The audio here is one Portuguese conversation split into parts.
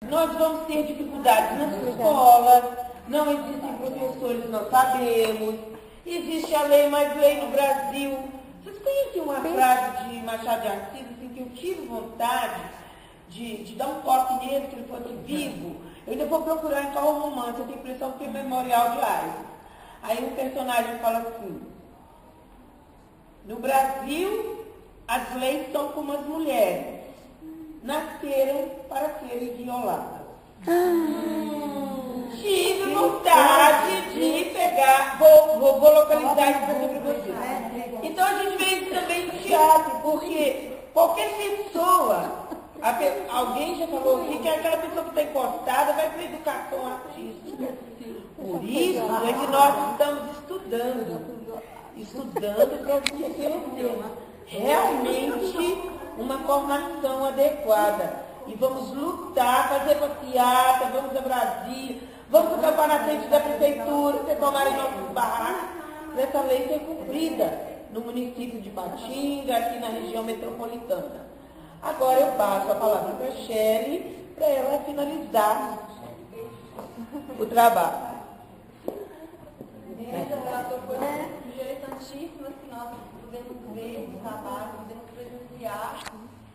Nós vamos ter dificuldades nas escolas, não existem professores, nós sabemos. Existe a lei, mas lei no Brasil. Vocês conhecem uma frase de Machado de Assis, assim, que eu tive vontade de dar um toque nele, que ele fosse vivo? Eu ainda vou procurar em qual romance, eu tenho a impressão que é Memorial de Aires. Aí um personagem fala assim: no Brasil, as leis são como as mulheres, nasceram para serem violadas. Tive vontade de pegar, vou localizar isso sobre você. Então a gente vê isso também no teatro, porque qualquer pessoa, alguém já falou aqui que aquela pessoa que está encostada vai para a educação artística. Por isso é que nós estamos estudando para ter realmente uma formação adequada. E vamos lutar, fazer passeata, vamos a Brasília, vamos acampar na frente da prefeitura, se tomarem nossos barracos, para essa lei ser cumprida no município de Patinga, aqui na região metropolitana. Agora eu passo a palavra para a Shelly, para ela finalizar o trabalho. Foi interessantíssimo que nós pudemos ver esse trabalho, pudemos presenciar.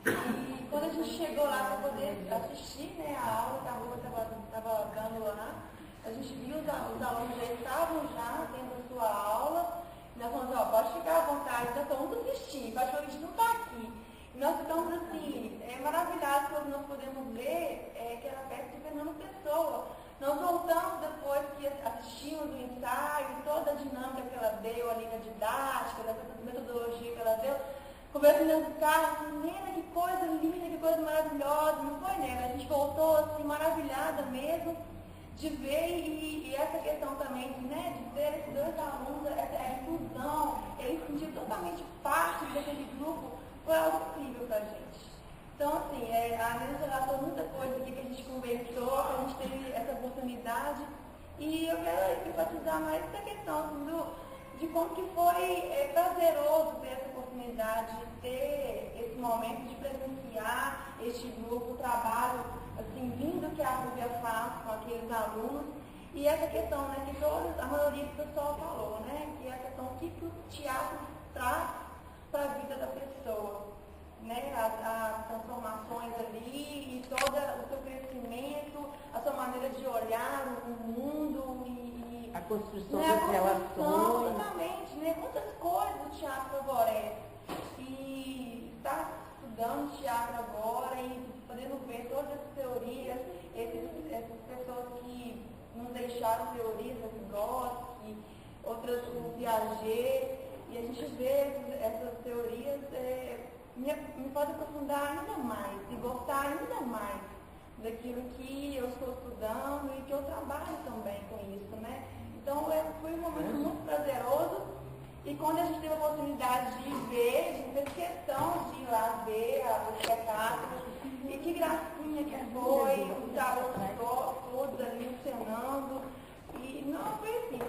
E quando a gente chegou lá para poder assistir, né, a aula que a Rua estava dando lá, a gente viu os alunos já estavam já tendo a sua aula. E nós falamos, pode ficar à vontade, nós vamos assistir, acho que a gente não está aqui. E nós estamos assim, maravilhados quando nós podemos ver que era perto de Fernando Pessoa. Nós voltamos depois que assistimos o ensaio, toda a dinâmica que ela deu ali na didática, da metodologia que ela deu, conversando dentro do carro, Nena, que coisa linda, que coisa maravilhosa, não foi, Nena? A gente voltou assim, maravilhada mesmo de ver e essa questão também, né, de ver esses dois alunos, essa inclusão, eles se sentiram totalmente parte daquele grupo, foi algo incrível para a gente. Então, assim, a Nena relatou muita coisa aqui que a gente conversou, que a gente teve essa oportunidade, e eu quero enfatizar mais essa questão de como que foi prazeroso ter essa oportunidade de ter esse momento de presenciar este grupo, o trabalho assim, lindo que a Rúbia faz com aqueles alunos. E essa questão, né, que a maioria do pessoal falou, né, que é a questão que o teatro traz para a vida da pessoa, né, as transformações ali, e todo o seu crescimento, a sua maneira de olhar o mundo e a construção né, das relações. Exatamente, né, muitas coisas o teatro favorece. E está estudando teatro agora e podendo ver todas essas teorias, essas pessoas que não deixaram teorias, o Vygotsky, outras, o Piaget, e a gente vê essas teorias, me pode aprofundar ainda mais e gostar ainda mais daquilo que eu estou estudando e que eu trabalho também com isso, né? Então, foi um momento muito prazeroso. E quando a gente teve a oportunidade de ver, a gente fez questão de ir lá ver o espetáculo. E que gracinha que foi, os alunos todos ali encenando. E não, foi assim,